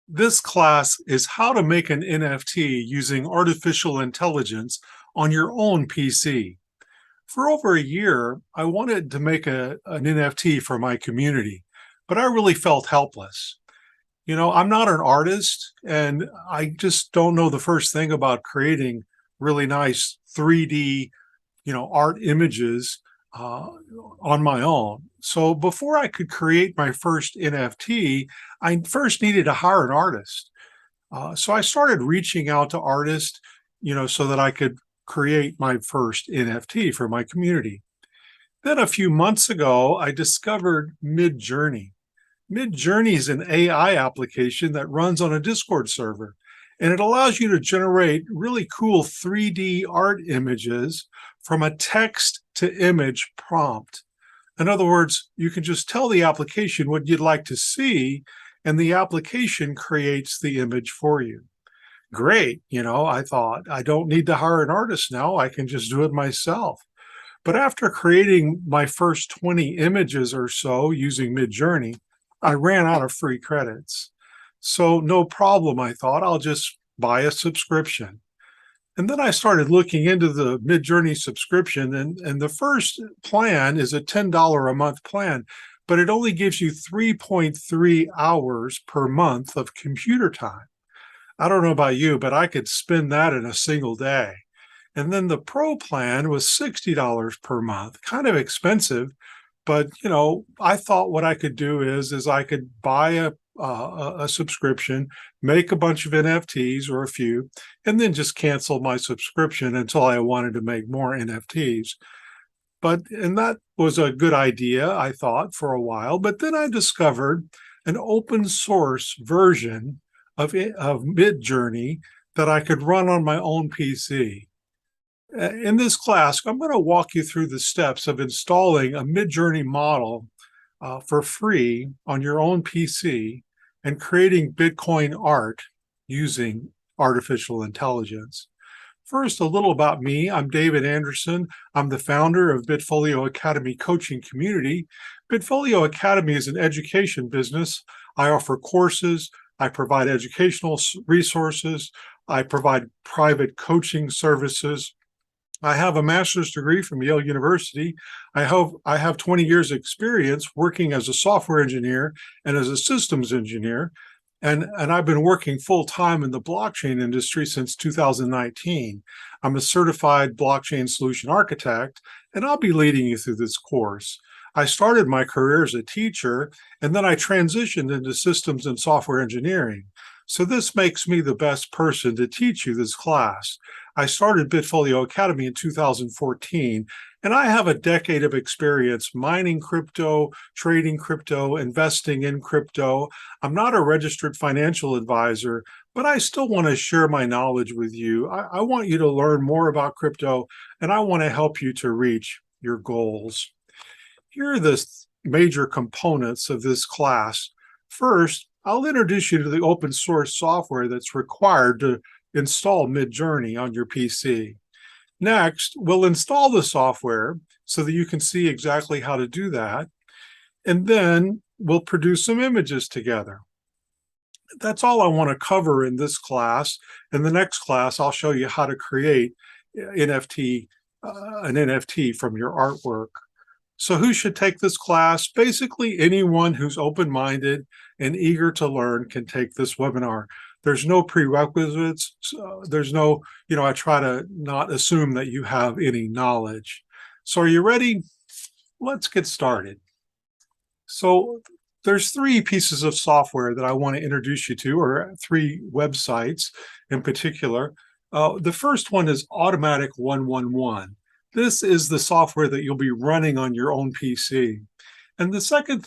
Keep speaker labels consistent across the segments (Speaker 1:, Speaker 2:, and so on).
Speaker 1: This class is how to make an NFT using artificial intelligence on your own PC. For over a year, I wanted to make an NFT for my community, but I really felt helpless. I'm not an artist and I just don't know the first thing about creating really nice 3D, art images uh, on my own. So before I could create my first NFT, I first needed to hire an artist. So I started reaching out to artists, so that I could create my first NFT for my community. Then a few months ago, I discovered Midjourney. Midjourney is an AI application that runs on a Discord server, and it allows you to generate really cool 3D art images from a text to image prompt. In other words, you can just tell the application what you'd like to see, and the application creates the image for you. Great, I thought, I don't need to hire an artist now. I can just do it myself. But after creating my first 20 images or so using Midjourney, I ran out of free credits. So no problem, I thought, I'll just buy a subscription. And then I started looking into the Midjourney subscription, and the first plan is a $10 a month plan, but it only gives you 3.3 hours per month of computer time. I don't know about you, but I could spend that in a single day. And then the pro plan was $60 per month, kind of expensive, but I thought what I could do is I could buy a subscription, make a bunch of NFTs or a few, and then just cancel my subscription until I wanted to make more NFTs. And that was a good idea, I thought, for a while. But then I discovered an open source version of Midjourney that I could run on my own PC. In this class, I'm going to walk you through the steps of installing a Midjourney model for free on your own PC and creating Bitcoin art using artificial intelligence. First, a little about me. I'm David Anderson. I'm the founder of Bitfolio Academy Coaching Community. Bitfolio Academy is an education business. I offer courses. I provide educational resources. I provide private coaching services. I have a master's degree from Yale University. I have 20 years experience working as a software engineer and as a systems engineer. And I've been working full time in the blockchain industry since 2019. I'm a certified blockchain solution architect, and I'll be leading you through this course. I started my career as a teacher, and then I transitioned into systems and software engineering. So this makes me the best person to teach you this class. I started Bitfolio Academy in 2014, and I have a decade of experience mining crypto, trading crypto, investing in crypto. I'm not a registered financial advisor, but I still want to share my knowledge with you. I want you to learn more about crypto, and I want to help you to reach your goals. Here are the major components of this class. First, I'll introduce you to the open source software that's required to install Midjourney on your PC. Next, we'll install the software so that you can see exactly how to do that. And then we'll produce some images together. That's all I want to cover in this class. In the next class, I'll show you how to create an NFT from your artwork. So who should take this class? Basically, anyone who's open-minded and eager to learn can take this webinar. There's no prerequisites. There's no, I try to not assume that you have any knowledge. So are you ready? Let's get started. So there's three pieces of software that I want to introduce you to, or three websites in particular. The first one is Automatic 111. This is the software that you'll be running on your own PC. And the second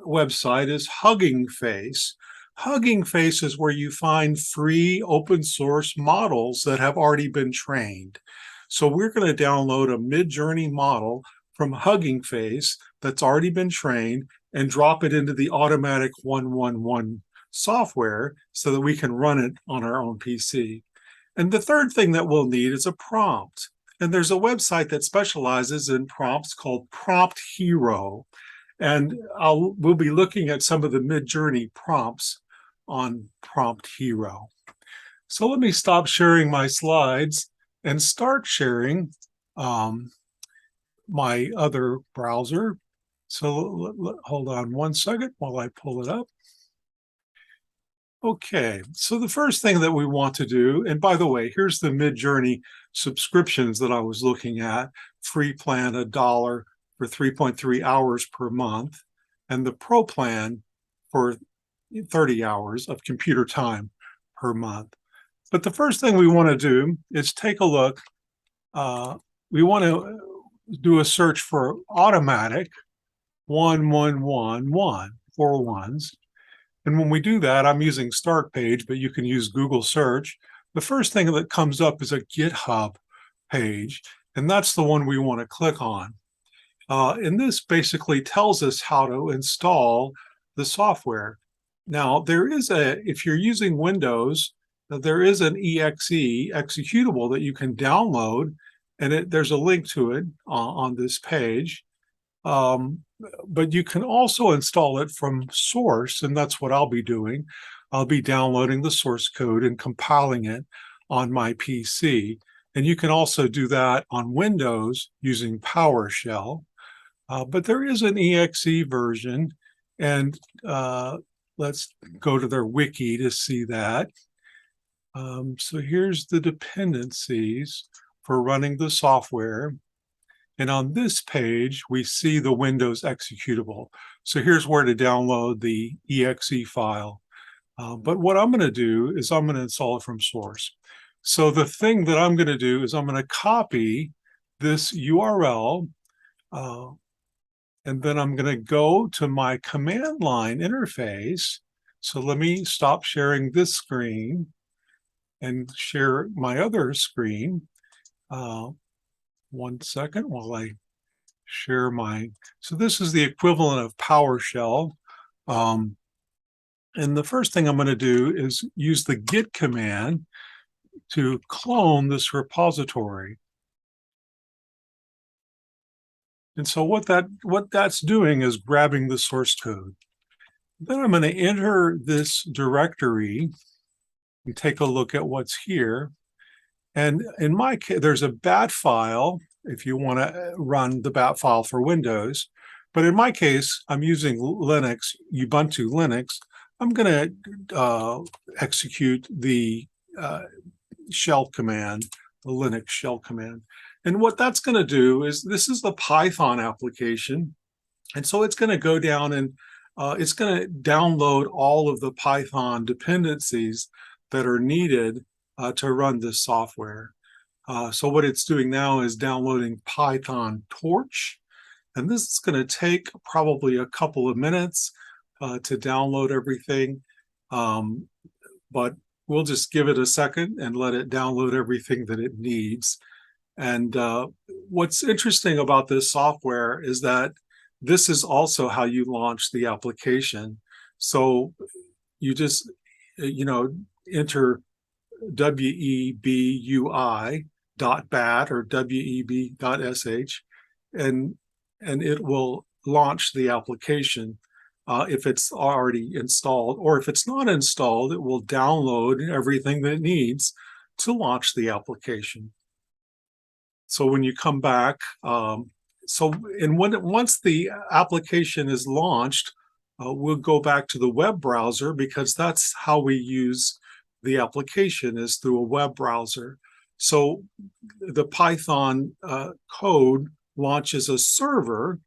Speaker 1: website is Hugging Face. Hugging Face is where you find free open source models that have already been trained. So we're going to download a Midjourney model from Hugging Face that's already been trained and drop it into the Automatic 111 software so that we can run it on our own PC. And the third thing that we'll need is a prompt. And there's a website that specializes in prompts called Prompt Hero. And we'll be looking at some of the Midjourney prompts on Prompt Hero. So let me stop sharing my slides and start sharing my other browser. So hold on one second while I pull it up. Okay, so the first thing that we want to do, and by the way, here's the Midjourney subscriptions that I was looking at. Free plan, $1 for 3.3 hours per month, and the Pro plan for 30 hours of computer time per month. But the first thing we want to do is take a look. We want to do a search for automatic 1111, 4 ones. And when we do that, I'm using Start Page, but you can use Google search. The first thing that comes up is a GitHub page, and that's the one we want to click on. And this basically tells us how to install the software. Now, if you're using Windows, there is an exe executable that you can download, and there's a link to it on this page. But you can also install it from source, and that's what I'll be doing. I'll be downloading the source code and compiling it on my PC. And you can also do that on Windows using PowerShell. But there is an exe version, and let's go to their wiki to see that. So here's the dependencies for running the software. And on this page, we see the Windows executable. So here's where to download the exe file. But what I'm going to do is I'm going to install it from source. So the thing that I'm going to do is I'm going to copy this URL, and then I'm going to go to my command line interface. So let me stop sharing this screen and share my other screen. One second while I share so this is the equivalent of PowerShell. And the first thing I'm going to do is use the git command to clone this repository. And so what that's doing is grabbing the source code. Then I'm going to enter this directory and take a look at what's here. And in my case, there's a bat file if you want to run the bat file for Windows. But in my case, I'm using Linux, Ubuntu Linux. I'm going to execute the shell command, the Linux shell command. And what that's going to do is, this is the Python application. And so it's going to go down and it's going to download all of the Python dependencies that are needed to run this software. So what it's doing now is downloading Python Torch, and this is going to take probably a couple of minutes to download everything, but we'll just give it a second and let it download everything that it needs. And what's interesting about this software is that this is also how you launch the application. So you just, enter webui.bat or web.sh, and it will launch the application if it's already installed, or if it's not installed, it will download everything that it needs to launch the application. So when you come back, once the application is launched, we'll go back to the web browser, because that's how we use the application, is through a web browser. So the Python code launches a server,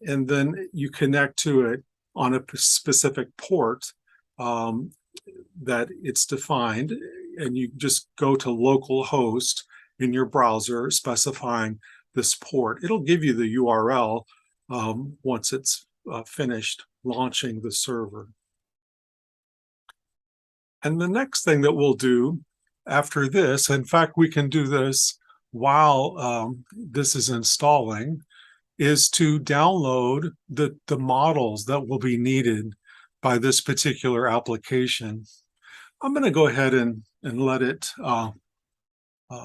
Speaker 1: and then you connect to it on a specific port that it's defined, and you just go to localhost in your browser specifying this port. It'll give you the URL once it's finished launching the server. And the next thing that we'll do after this, in fact, we can do this while this is installing, is to download the models that will be needed by this particular application. I'm going to go ahead and let it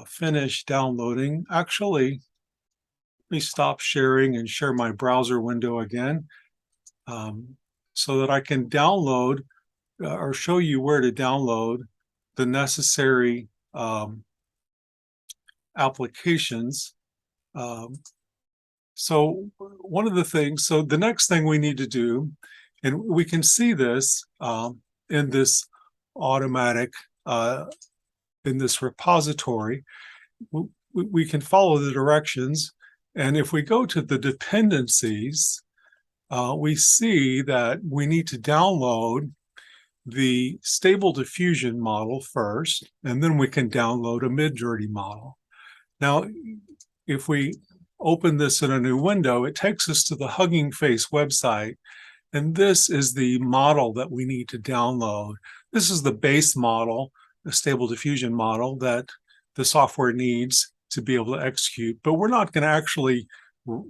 Speaker 1: finish downloading. Actually, let me stop sharing and share my browser window again, so that I can download or show you where to download the necessary applications. So one of the things, so the next thing we need to do, and we can see this in this automatic, in this repository, we can follow the directions. And if we go to the dependencies, we see that we need to download the Stable Diffusion model first, and then we can download a Midjourney model. Now, if we open this in a new window, it takes us to the Hugging Face website, and this is the model that we need to download. This is the base model, the Stable Diffusion model that the software needs to be able to execute, but we're not going to actually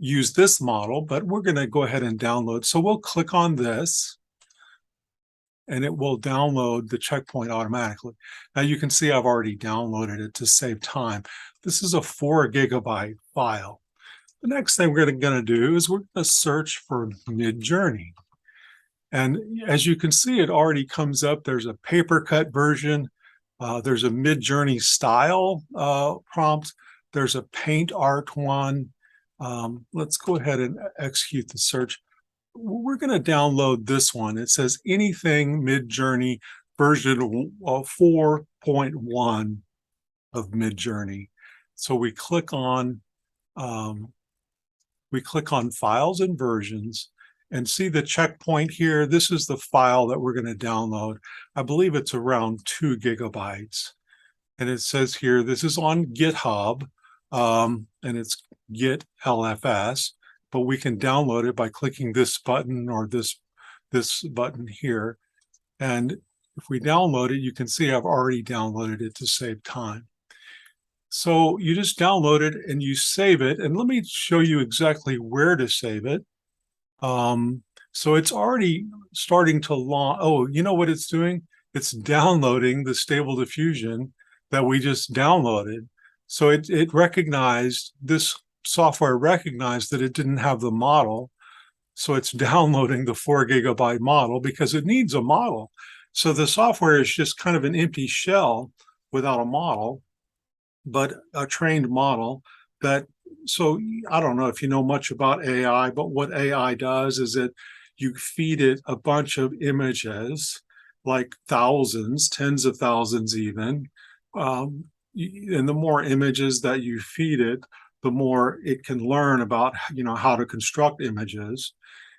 Speaker 1: use this model, but we're going to go ahead and download. So we'll click on this, and it will download the checkpoint automatically. Now you can see I've already downloaded it to save time. This is a 4 GB file. The next thing we're going to do is we're going to search for Midjourney. And as you can see, it already comes up. There's a paper cut version. There's a Midjourney style prompt. There's a paint art one. Let's go ahead and execute the search. We're going to download this one. It says anything Midjourney version 4.1 of Midjourney. So we click on files and versions and see the checkpoint here. This is the file that we're going to download. I believe it's around 2 GB. And it says here, this is on GitHub, and it's Git LFS, but we can download it by clicking this button or this button here. And if we download it, you can see I've already downloaded it to save time. So you just download it and you save it. And let me show you exactly where to save it. So it's already starting to launch. Oh, you know what it's doing? It's downloading the Stable Diffusion that we just downloaded. So it recognized, this software recognized that it didn't have the model. So it's downloading the 4 GB model because it needs a model. So the software is just kind of an empty shell without a model, but a trained model that, so I don't know if you know much about AI, but what AI does is that you feed it a bunch of images, like thousands, tens of thousands even. And the more images that you feed it, the more it can learn about, how to construct images.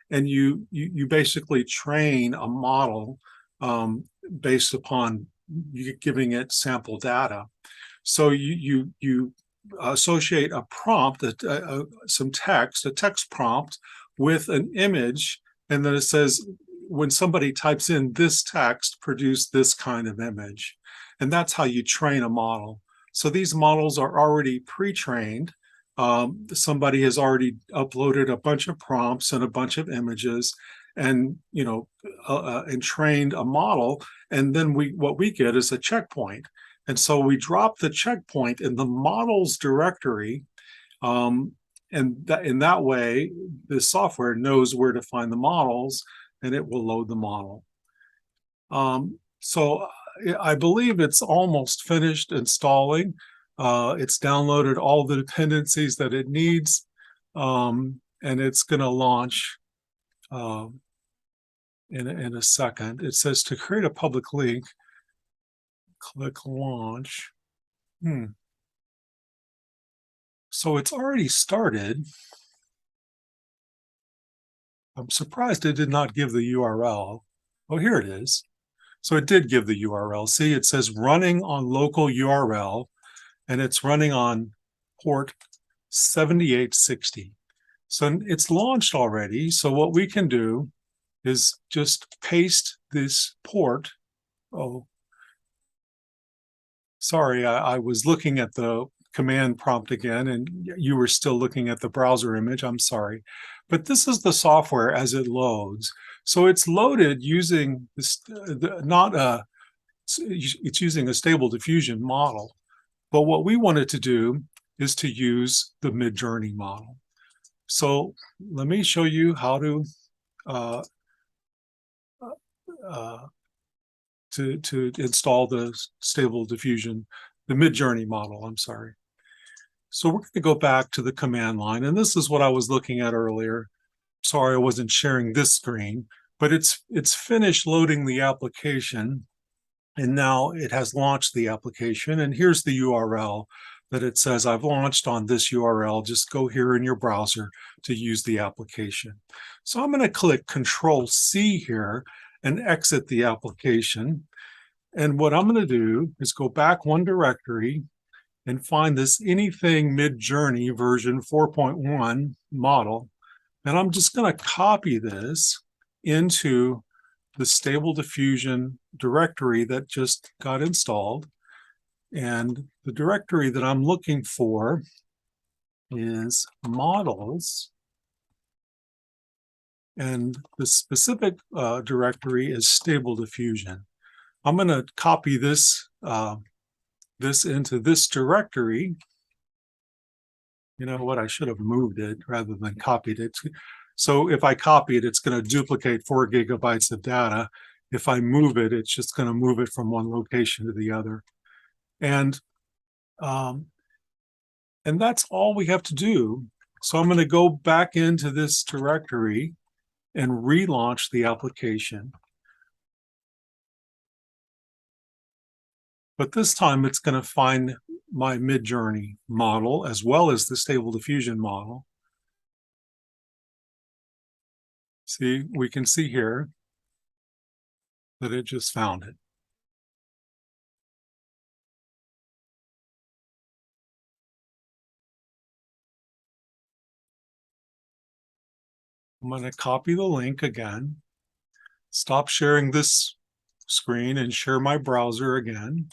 Speaker 1: And you basically train a model based upon you giving it sample data. So you associate a prompt, some text, a text prompt with an image, and then it says, when somebody types in this text, produce this kind of image. And that's how you train a model. So these models are already pre-trained. Somebody has already uploaded a bunch of prompts and a bunch of images, and and trained a model. And then what we get is a checkpoint. And so we drop the checkpoint in the models directory, and in that way, the software knows where to find the models, and it will load the model. So I believe it's almost finished installing. It's downloaded all the dependencies that it needs, and it's going to launch in a second. It says to create a public link, click launch. So it's already started. I'm surprised it did not give the URL. Oh, here it is. So it did give the URL. See, it says running on local URL, and it's running on port 7860. So it's launched already. So what we can do is just paste this port. Oh, sorry, I was looking at the command prompt again, and you were still looking at the browser image. I'm sorry. But this is the software as it loads. So it's loaded using this, it's using a Stable Diffusion model. But what we wanted to do is to use the Midjourney model. So let me show you how to to install the Stable Diffusion, the Midjourney model, I'm sorry. So we're going to go back to the command line, and this is what I was looking at earlier. Sorry, I wasn't sharing this screen, but it's finished loading the application, and now it has launched the application, and here's the URL that it says I've launched on this URL. Just go here in your browser to use the application. So I'm going to click Control-C here and exit the application. And what I'm going to do is go back one directory and find this anything Midjourney version 4.1 model. And I'm just going to copy this into the Stable Diffusion directory that just got installed. And the directory that I'm looking for is models. And the specific directory is Stable Diffusion. I'm going to copy this into this directory. You know what? I should have moved it rather than copied it. So if I copy it, it's going to duplicate 4 gigabytes of data. If I move it, it's just going to move it from one location to the other. And that's all we have to do. So I'm going to go back into this directory and relaunch the application. But this time it's going to find my Midjourney model as well as the Stable Diffusion model. See, we can see here that it just found it. I'm going to copy the link again, stop sharing this screen and share my browser again.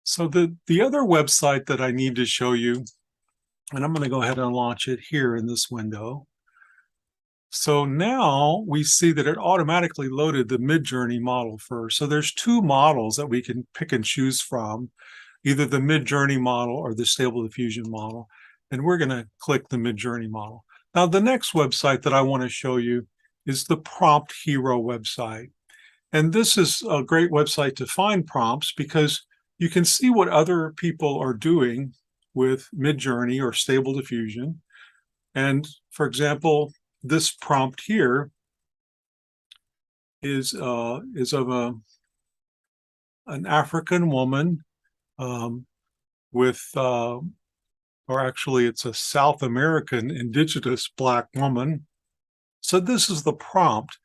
Speaker 1: So the other website that I need to show you, and I'm going to go ahead and launch it here in this window. So now we see that it automatically loaded the Midjourney model first. So there's 2 models that we can pick and choose from, either the Midjourney model or the Stable Diffusion model. And we're going to click the Midjourney model. Now, the next website that I want to show you is the Prompt Hero website. And this is a great website to find prompts because you can see what other people are doing with Midjourney or Stable Diffusion. And for example, this prompt here is of an African woman with, or actually it's a South American indigenous Black woman. So this is the prompt.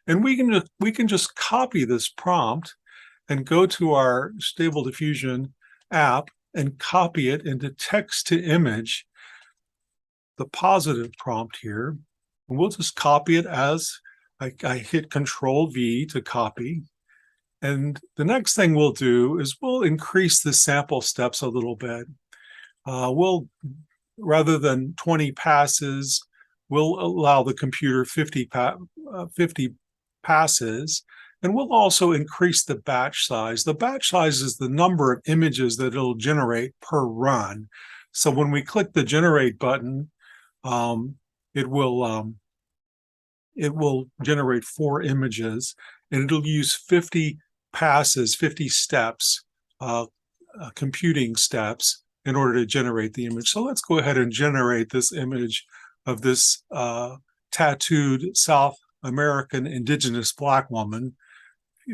Speaker 1: And we can just copy this prompt and go to our Stable Diffusion app and copy it into text to image, the positive prompt here. And we'll just copy it as I hit Control-V to copy. And the next thing we'll do is we'll increase the sample steps a little bit. We'll, rather than 20 passes, we'll allow the computer 50 passes. And we'll also increase the batch size. The batch size is the number of images that it'll generate per run. So when we click the Generate button, it will generate 4 images, and it'll use 50 passes, 50 steps, computing steps, in order to generate the image. So let's go ahead and generate this image of this tattooed South American indigenous Black woman.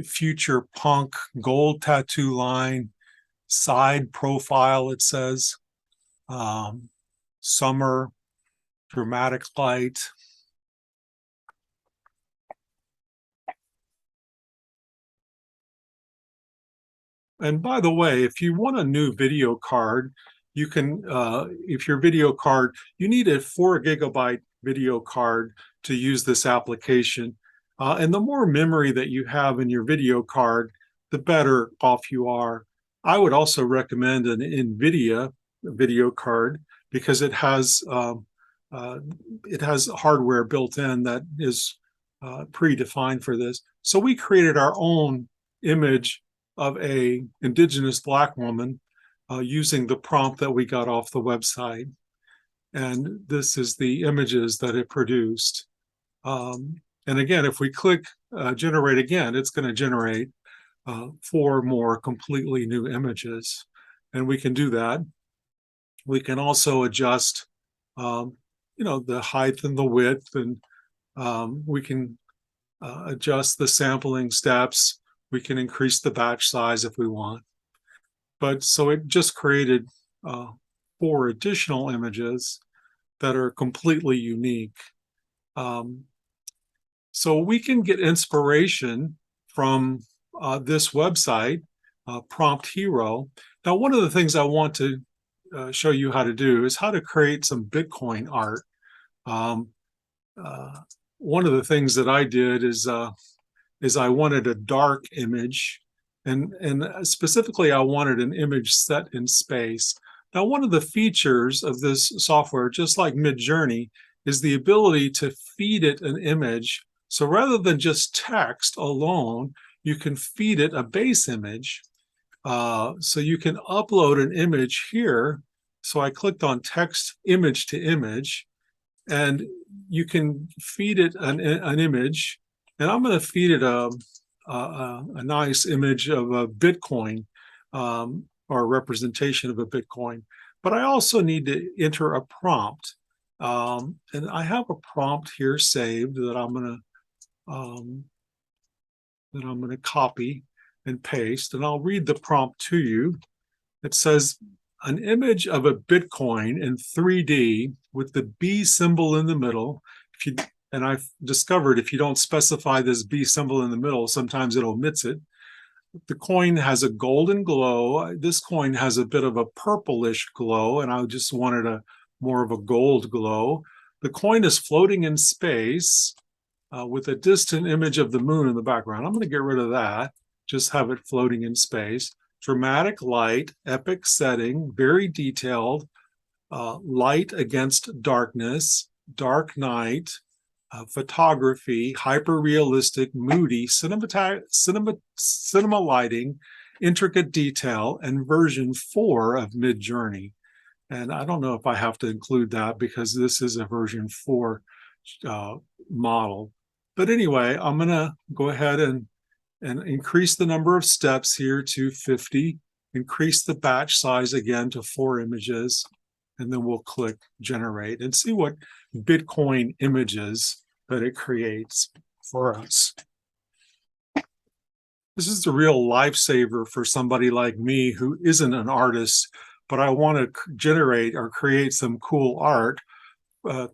Speaker 1: Future punk, gold tattoo line, side profile, it says, summer, dramatic light. And by the way, if you want a new video card, you can, if your video card, you need a 4 gigabyte video card to use this application. And the more memory that you have in your video card, the better off you are. I would also recommend an NVIDIA video card because it has hardware built in that is predefined for this. So we created our own image of a indigenous Black woman using the prompt that we got off the website. And this is the images that it produced. And again, if we click generate again, it's going to generate 4 more completely new images. And we can do that. We can also adjust, the height and the width, and we can adjust the sampling steps. We can increase the batch size if we want. But so it just created 4 additional images that are completely unique. So we can get inspiration from this website, Prompt Hero. Now, one of the things I want to show you how to do is how to create some Bitcoin art. One of the things that I did is I wanted a dark image, and specifically I wanted an image set in space. Now, one of the features of this software, just like Midjourney, is the ability to feed it an image. So rather than just text alone, you can feed it a base image. So you can upload an image here. So I clicked on text image to image, and you can feed it an image. And I'm going to feed it a nice image of a Bitcoin, or a representation of a Bitcoin. But I also need to enter a prompt. And I have a prompt here saved that I'm going to copy and paste, and I'll read the prompt to you. It says, an image of a Bitcoin in 3D with the B symbol in the middle. And I've discovered if you don't specify this B symbol in the middle, sometimes it omits it. The coin has a golden glow. This coin has a bit of a purplish glow, and I just wanted more of a gold glow. The coin is floating in space with a distant image of the moon in the background. I'm going to get rid of that, just have it floating in space. Dramatic light, epic setting, very detailed, light against darkness, dark night, photography, hyper-realistic, moody, cinema lighting, intricate detail, and version 4 of Midjourney. And I don't know if I have to include that because this is a version 4 model. But anyway, I'm going to go ahead and increase the number of steps here to 50, increase the batch size again to 4 images, and then we'll click generate and see what Bitcoin images that it creates for us. This is the real lifesaver for somebody like me who isn't an artist, but I want to generate or create some cool art,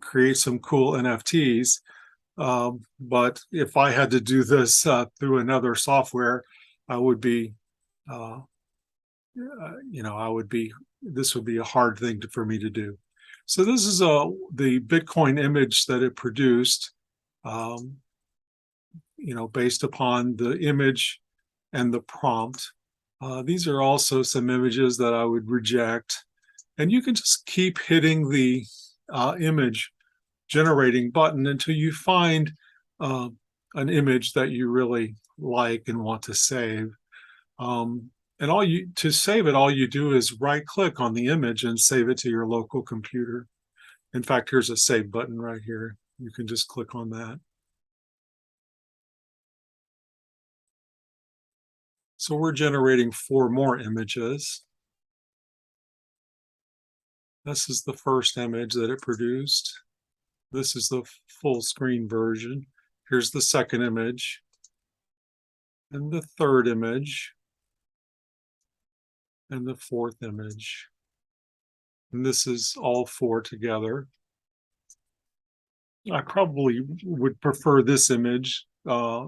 Speaker 1: create some cool NFTs. But if I had to do this through another software, I would be, this would be a hard thing for me to do. So this is the Bitcoin image that it produced, based upon the image and the prompt. These are also some images that I would reject. And you can just keep hitting the image generating button until you find an image that you really like and want to save. And to save it, all you do is right click on the image and save it to your local computer. In fact, here's a save button right here. You can just click on that. So we're generating 4 more images. This is the first image that it produced. This is the full screen version. Here's the second image and the third image and the fourth image. And this is all 4 together. I probably would prefer this image. Okay.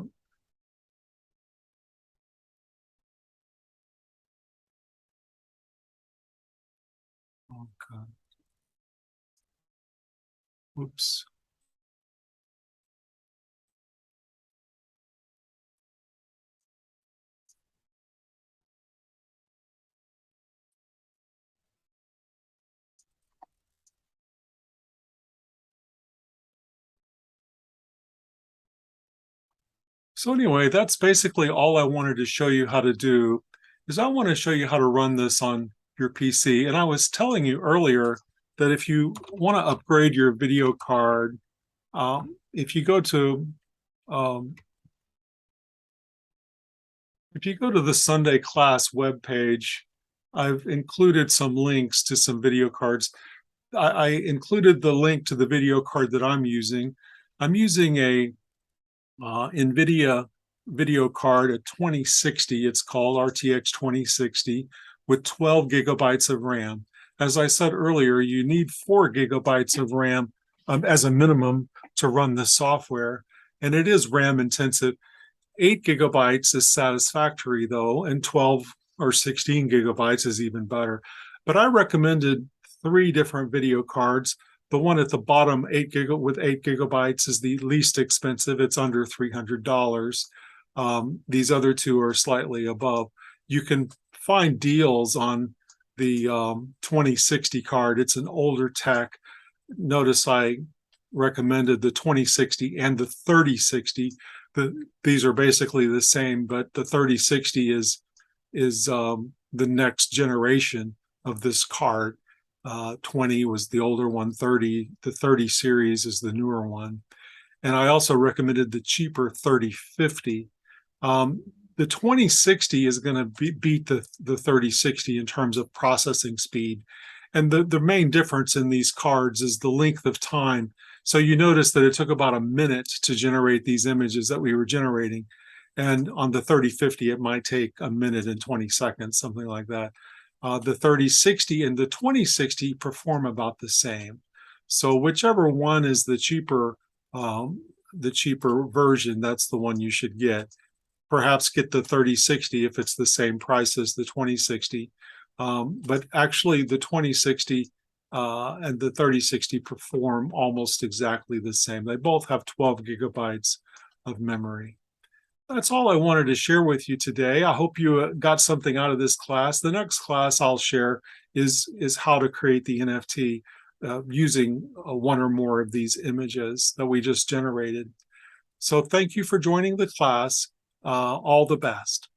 Speaker 1: Oops. So anyway, that's basically all I wanted to show you how to do. Is I want to show you how to run this on your PC. And I was telling you earlier that if you want to upgrade your video card, if you go to If you go to the Sunday class webpage, I've included some links to some video cards. I included the link to the video card that I'm using. I'm using a NVIDIA video card, a 2060, it's called RTX 2060, with 12 gigabytes of RAM. As I said earlier, you need 4 gigabytes of RAM as a minimum to run the software, and it is RAM intensive. 8 gigabytes is satisfactory though, and 12 or 16 gigabytes is even better. But I recommended 3 different video cards. The one at the bottom, 8 gigabytes, is the least expensive. It's under $300. These other two are slightly above. You can find deals on the 2060 card. It's an older tech. Notice I recommended the 2060 and the 3060. These are basically the same, but the 3060 is the next generation of this card. 20 was the older one, the 30 series is the newer one. And I also recommended the cheaper 3050. The 2060 is going to beat the 3060 in terms of processing speed. And the main difference in these cards is the length of time. So you notice that it took about a minute to generate these images that we were generating. And on the 3050, it might take a minute and 20 seconds, something like that. The 3060 and the 2060 perform about the same. So whichever one is the cheaper version, that's the one you should get. Perhaps get the 3060 if it's the same price as the 2060. But actually the 2060 and the 3060 perform almost exactly the same. They both have 12 gigabytes of memory. That's all I wanted to share with you today. I hope you got something out of this class. The next class I'll share is how to create the NFT using one or more of these images that we just generated. So thank you for joining the class. All the best.